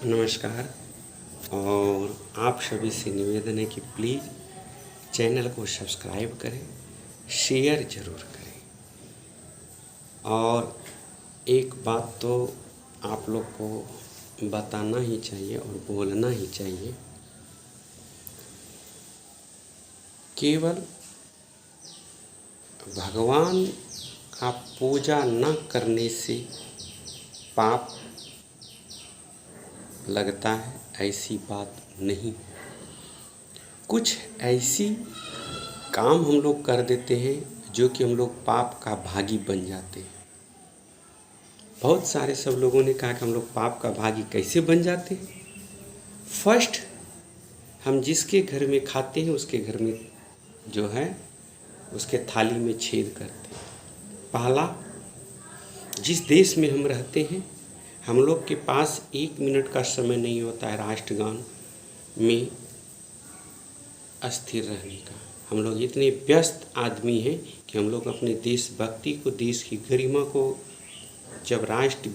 नमस्कार। और आप सभी से निवेदन है कि प्लीज़ चैनल को सब्सक्राइब करें, शेयर ज़रूर करें। और एक बात तो आप लोग को बताना ही चाहिए और बोलना ही चाहिए, केवल भगवान का पूजा न करने से पाप लगता है, ऐसी बात नहीं। कुछ ऐसी काम हम लोग कर देते हैं जो कि हम लोग पाप का भागी बन जाते हैं। बहुत सारे सब लोगों ने कहा कि हम लोग पाप का भागी कैसे बन जाते हैं। फर्स्ट, हम जिसके घर में खाते हैं उसके घर में जो है उसके थाली में छेद करते हैं। पहला, जिस देश में हम रहते हैं हम लोग के पास 1 मिनट का समय नहीं होता है राष्ट्रगान में अस्थिर रहने का। हम लोग इतने व्यस्त आदमी हैं कि हम लोग अपने देशभक्ति को, देश की गरिमा को, जब राष्ट्र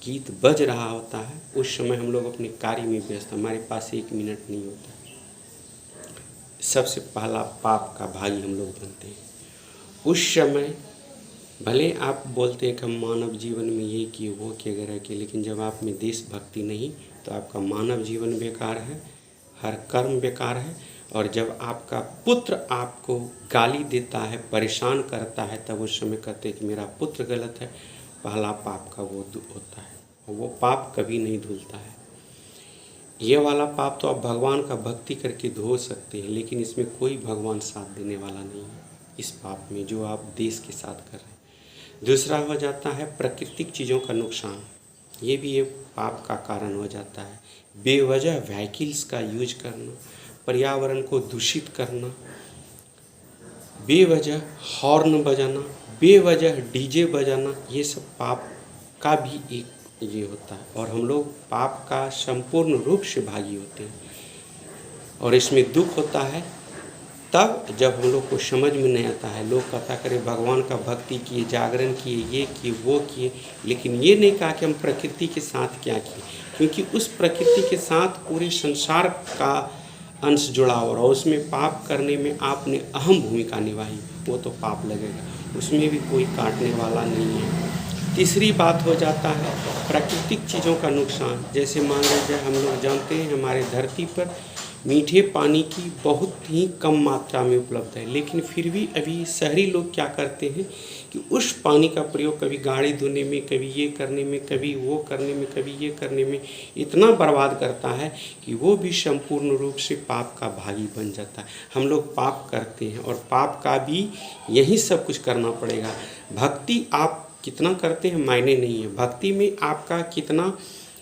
गीत बज रहा होता है उस समय हम लोग अपने कार्य में व्यस्त, हमारे पास 1 मिनट नहीं होता। सबसे पहला पाप का भागी हम लोग बनते हैं। उस समय भले आप बोलते हैं कि हम मानव जीवन में ये किए वो किए वगैरह किए, लेकिन जब आप में देशभक्ति नहीं तो आपका मानव जीवन बेकार है, हर कर्म बेकार है। और जब आपका पुत्र आपको गाली देता है, परेशान करता है, तब उस समय कहते हैं कि मेरा पुत्र गलत है। पहला पाप का वो होता है और वो पाप कभी नहीं धुलता है। ये वाला पाप तो आप भगवान का भक्ति करके धो सकते हैं, लेकिन इसमें कोई भगवान साथ देने वाला नहीं है इस पाप में जो आप देश के साथ कर रहे हैं। दूसरा हो जाता है प्राकृतिक चीज़ों का नुकसान। ये भी एक पाप का कारण हो जाता है। बेवजह व्हीकल्स का यूज करना, पर्यावरण को दूषित करना, बेवजह हॉर्न बजाना, बेवजह डीजे बजाना, ये सब पाप का भी एक ये होता है। और हम लोग पाप का संपूर्ण रूप से भागी होते हैं। और इसमें दुख होता है तब जब हम लोग को समझ में नहीं आता है। लोग कथा करें भगवान का भक्ति किए, जागरण किए, ये किए वो किए, लेकिन ये नहीं कहा कि हम प्रकृति के साथ क्या किए, क्योंकि उस प्रकृति के साथ पूरे संसार का अंश जुड़ा हो और उसमें पाप करने में आपने अहम भूमिका निभाई, वो तो पाप लगेगा, उसमें भी कोई काटने वाला नहीं है। तीसरी बात हो जाता है प्राकृतिक चीज़ों का नुकसान। जैसे मान लीजिए हम लोग जानते हैं हमारे धरती पर मीठे पानी की बहुत ही कम मात्रा में उपलब्ध है, लेकिन फिर भी अभी शहरी लोग क्या करते हैं कि उस पानी का प्रयोग कभी गाड़ी धोने में, कभी ये करने में, कभी वो करने में, कभी ये करने में इतना बर्बाद करता है कि वो भी संपूर्ण रूप से पाप का भागी बन जाता है। हम लोग पाप करते हैं और पाप का भी यही सब कुछ करना पड़ेगा। भक्ति आप कितना करते हैं मायने नहीं है, भक्ति में आपका कितना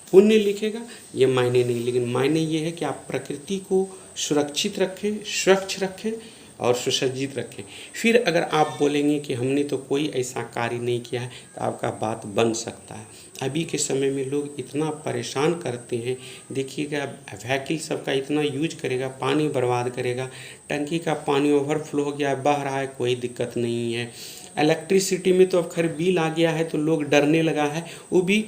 पुण्य लिखेगा ये मायने नहीं, लेकिन मायने ये है कि आप प्रकृति को सुरक्षित रखें, स्वच्छ रखें और सुसज्जित रखें। फिर अगर आप बोलेंगे कि हमने तो कोई ऐसा कार्य नहीं किया है तो आपका बात बन सकता है। अभी के समय में लोग इतना परेशान करते हैं, देखिएगा व्हीकल सबका इतना यूज करेगा, पानी बर्बाद करेगा, टंकी का पानी ओवरफ्लो हो गया, बह रहा है, कोई दिक्कत नहीं है। इलेक्ट्रिसिटी में तो अब खैर बिल आ गया है तो लोग डरने लगा है, वो भी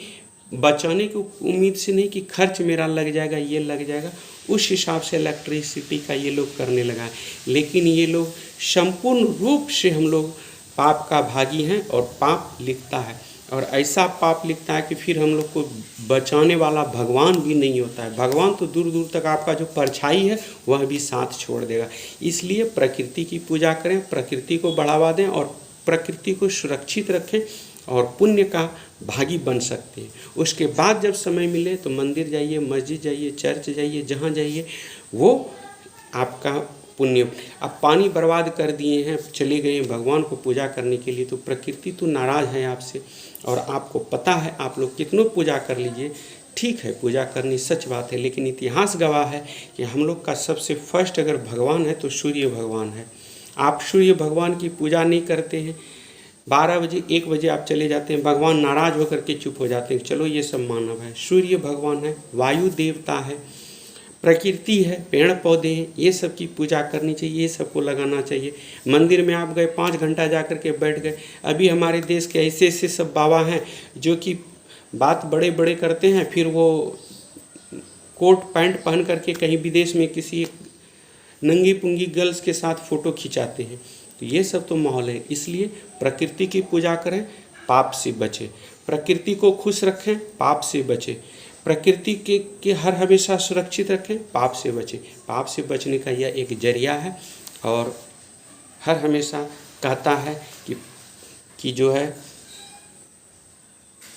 बचाने की उम्मीद से नहीं कि खर्च मेरा लग जाएगा, ये लग जाएगा, उस हिसाब से इलेक्ट्रिसिटी का ये लोग करने लगा है। लेकिन ये लोग संपूर्ण रूप से हम लोग पाप का भागी हैं और पाप लिखता है, और ऐसा पाप लिखता है कि फिर हम लोग को बचाने वाला भगवान भी नहीं होता है। भगवान तो दूर दूर तक आपका जो परछाई है वह भी साथ छोड़ देगा। इसलिए प्रकृति की पूजा करें, प्रकृति को बढ़ावा दें और प्रकृति को सुरक्षित रखें और पुण्य का भागी बन सकते हैं। उसके बाद जब समय मिले तो मंदिर जाइए, मस्जिद जाइए, चर्च जाइए, जहाँ जाइए वो आपका पुण्य। अब पानी बर्बाद कर दिए हैं, चले गए हैं भगवान को पूजा करने के लिए, तो प्रकृति तो नाराज़ है आपसे और आपको पता है। आप लोग कितनों पूजा कर लीजिए, ठीक है पूजा करनी सच बात है, लेकिन इतिहास गवाह है कि हम लोग का सबसे फर्स्ट अगर भगवान है तो सूर्य भगवान है। आप सूर्य भगवान की पूजा नहीं करते हैं, 12 बजे 1 बजे आप चले जाते हैं, भगवान नाराज़ होकर के चुप हो जाते हैं। चलो ये सब मानव है, सूर्य भगवान है, वायु देवता है, प्रकृति है, पेड़ पौधे हैं, ये सब की पूजा करनी चाहिए, ये सबको लगाना चाहिए। मंदिर में आप गए 5 घंटा जा कर के बैठ गए। अभी हमारे देश के ऐसे ऐसे सब बाबा हैं जो कि बात बड़े बड़े करते हैं, फिर वो कोट पैंट पहन करके कहीं विदेश में किसी नंगी पुंगी गर्ल्स के साथ फ़ोटो खिंचाते हैं। तो ये सब तो माहौल है। इसलिए प्रकृति की पूजा करें, पाप से बचें। प्रकृति को खुश रखें, पाप से बचें। प्रकृति के हर हमेशा सुरक्षित रखें, पाप से बचें। पाप से बचने का यह एक जरिया है। और हर हमेशा कहता है कि जो है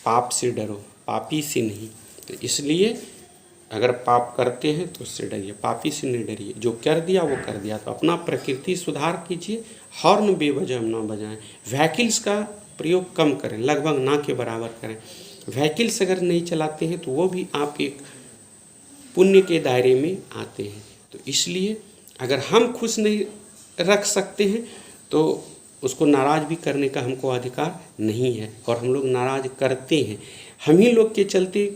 पाप से डरो, पापी से नहीं। तो इसलिए अगर पाप करते हैं तो उससे डरिए, पापी से नहीं डरिए। जो कर दिया वो कर दिया। तो अपना प्रकृति सुधार कीजिए, हॉर्न बेवजह ना बजाएं, व्हीकल्स का प्रयोग कम करें, लगभग ना के बराबर करें। व्हीकल्स अगर नहीं चलाते हैं तो वो भी आप एक पुण्य के दायरे में आते हैं। तो इसलिए अगर हम खुश नहीं रख सकते हैं तो उसको नाराज़ भी करने का हमको अधिकार नहीं है, और हम लोग नाराज़ करते हैं। हम ही लोग के चलते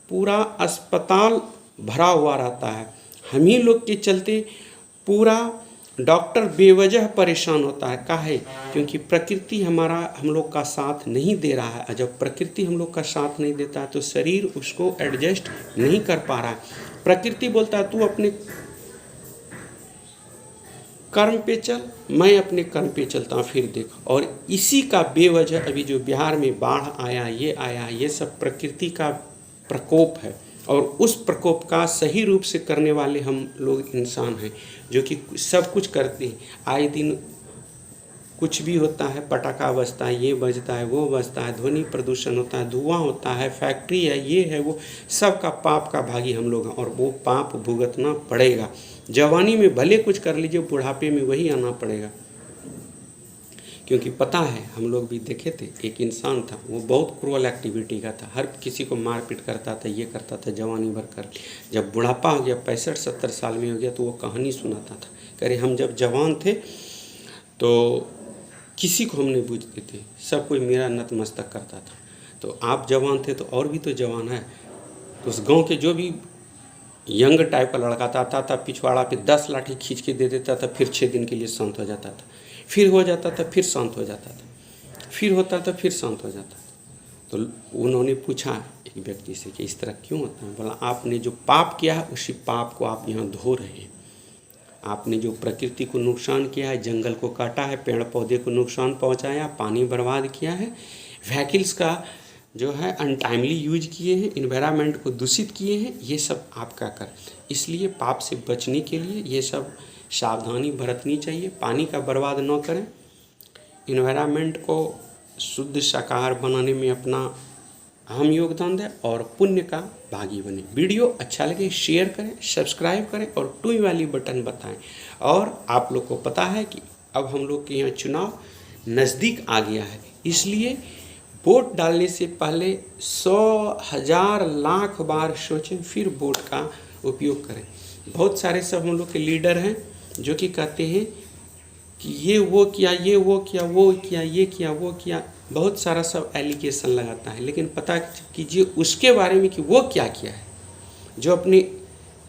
पूरा अस्पताल भरा हुआ रहता है, हम ही लोग के चलते पूरा डॉक्टर बेवजह परेशान होता है। काहे? क्योंकि प्रकृति हम लोग का साथ नहीं दे रहा है। और जब प्रकृति हम लोग का साथ नहीं देता है तो शरीर उसको एडजस्ट नहीं कर पा रहा है। प्रकृति बोलता है तू अपने कर्म पे चल, मैं अपने कर्म पे चलता हूँ, फिर देख। और इसी का बेवजह अभी जो बिहार में बाढ़ आया, ये सब प्रकृति का प्रकोप है। और उस प्रकोप का सही रूप से करने वाले हम लोग इंसान हैं, जो कि सब कुछ करते हैं। आए दिन कुछ भी होता है, पटाखा बजता है, ये बजता है, वो बजता है, ध्वनि प्रदूषण होता है, धुआं होता है, फैक्ट्री है, ये है, वो सब का पाप का भागी हम लोग हैं। और वो पाप भुगतना पड़ेगा। जवानी में भले कुछ कर लीजिए, बुढ़ापे में वही आना पड़ेगा। क्योंकि पता है, हम लोग भी देखे थे, एक इंसान था, वो बहुत क्रूअल एक्टिविटी का था, हर किसी को मारपीट करता था, ये करता था, जवानी भर कर। जब बुढ़ापा हो गया, 65-70 साल में हो गया, तो वो कहानी सुनाता था, कह रहे हम जब जवान थे तो किसी को हम नहीं पूछते थे, सब कोई मेरा नतमस्तक करता था। तो आप जवान थे तो और भी तो जवान है। तो उस गांव के जो भी यंग टाइप का लड़का आता था, पिछवाड़ा पे 10 लाठी खींच के दे देता था, फिर 6 दिन के लिए शांत हो जाता था, फिर हो जाता था, फिर शांत हो जाता था, फिर होता था, फिर शांत हो जाता था। तो उन्होंने पूछा एक व्यक्ति से कि इस तरह क्यों होता है? बोला आपने जो पाप किया है उसी पाप को आप यहाँ धो रहे हैं। आपने जो प्रकृति को नुकसान किया है, जंगल को काटा है, पेड़ पौधे को नुकसान पहुँचाया, पानी बर्बाद किया है, व्हीकल्स का जो है अनटाइमली यूज किए हैं, इन्वायरमेंट को दूषित किए हैं, ये सब आपका कर। इसलिए पाप से बचने के लिए ये सब सावधानी बरतनी चाहिए। पानी का बर्बाद न करें, इन्वायरमेंट को शुद्ध शाकाहार बनाने में अपना अहम योगदान दें और पुण्य का भागी बने। वीडियो अच्छा लगे शेयर करें, सब्सक्राइब करें और टू वाली बटन बताएं। और आप लोग को पता है कि अब हम लोग के यहाँ चुनाव नज़दीक आ गया है, इसलिए वोट डालने से पहले 100,000 लाख बार सोचें, फिर वोट का उपयोग करें। बहुत सारे सब हम लोग के लीडर हैं जो कि कहते हैं कि ये वो किया, ये वो किया, वो किया, ये किया, वो किया, बहुत सारा सब एलिगेशन लगाता है। लेकिन पता कीजिए उसके बारे में कि वो क्या किया है। जो अपने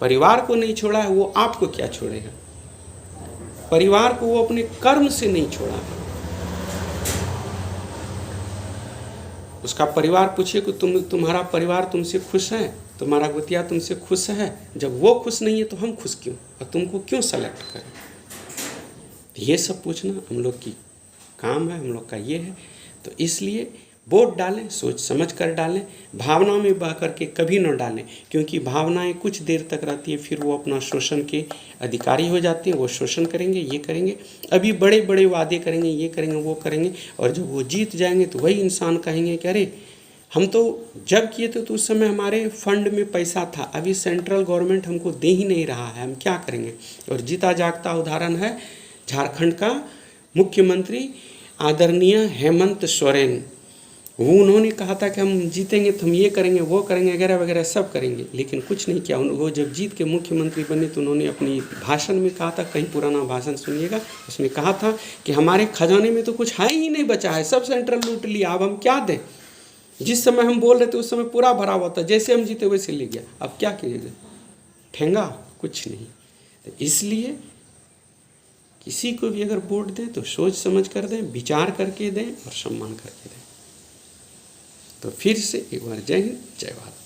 परिवार को नहीं छोड़ा है वो आपको क्या छोड़ेगा? परिवार को वो अपने कर्म से नहीं छोड़ा है। उसका परिवार पूछे कि तुम्हारा परिवार तुमसे खुश है, तुम्हारा गोतिया तुमसे खुश है? जब वो खुश नहीं है तो हम खुश क्यों, और तुमको क्यों सेलेक्ट करें? ये सब पूछना हम लोग की काम है, हम लोग का ये है। तो इसलिए वोट डालें, सोच समझ कर डालें, भावनाओं में बह करके कभी न डालें, क्योंकि भावनाएं कुछ देर तक रहती है, फिर वो अपना शोषण के अधिकारी हो जाते हैं। वो शोषण करेंगे, ये करेंगे, अभी बड़े बड़े वादे करेंगे, ये करेंगे, वो करेंगे, और जब वो जीत जाएंगे तो वही इंसान कहेंगे कि अरे हम तो जब किए थे तो उस समय हमारे फंड में पैसा था, अभी सेंट्रल गवर्नमेंट हमको दे ही नहीं रहा है, हम क्या करेंगे? और जीता जागता उदाहरण है झारखंड का मुख्यमंत्री आदरणीय हेमंत सोरेन। उन्होंने कहा था कि हम जीतेंगे तो हम ये करेंगे, वो करेंगे, वगैरह वगैरह सब करेंगे, लेकिन कुछ नहीं किया। वो जब जीत के मुख्यमंत्री बने तो उन्होंने अपनी भाषण में कहा था, कहीं पुराना भाषण सुनिएगा, उसमें कहा था कि हमारे खजाने में तो कुछ है ही नहीं बचा है, सब सेंट्रल लूट लिया, अब हम क्या दें? जिस समय हम बोल रहे थे उस समय पूरा भरा हुआ था, जैसे हम जीते वैसे ले गया, अब क्या कीजिएगा? ठेंगा कुछ नहीं। तो इसलिए किसी को भी अगर वोट दें तो सोच समझ कर दें, विचार करके दें और सम्मान करके दें। तो फिर से एक बार जय हिंद जय भारत।